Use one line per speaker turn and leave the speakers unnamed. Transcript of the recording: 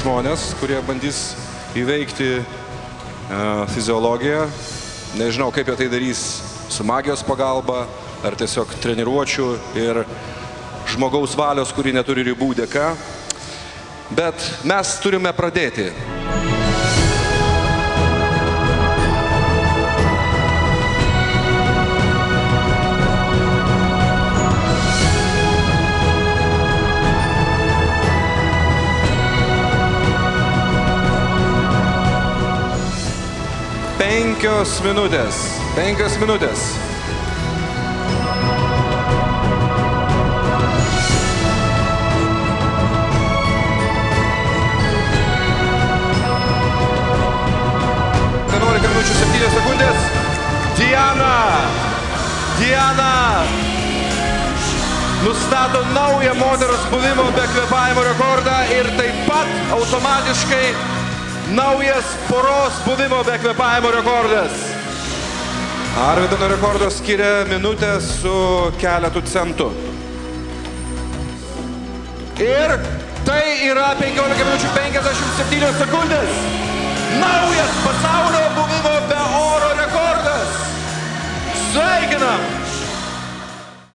žmonės, kurie bandys įveikti fiziologiją. Nežinau, kaip jie tai darys su magijos pagalba, ar tiesiog treniruočių ir žmogaus valios, kuri neturi ribų dėka. Bet mes turime pradėti. Penkios minutės. Minučių 7 sekundės. Diana nustato naują moters buvimo be kvėpavimo rekordą ir taip pat automatiškai naujas poros buvimo be kvėpavimo rekordas. Arvidano rekordas skiria minutę su keletu centų. Ir tai yra 15 minučių 57 sekundės. Naujas pasaulio buvimo be oro rekordas. Sveikinam!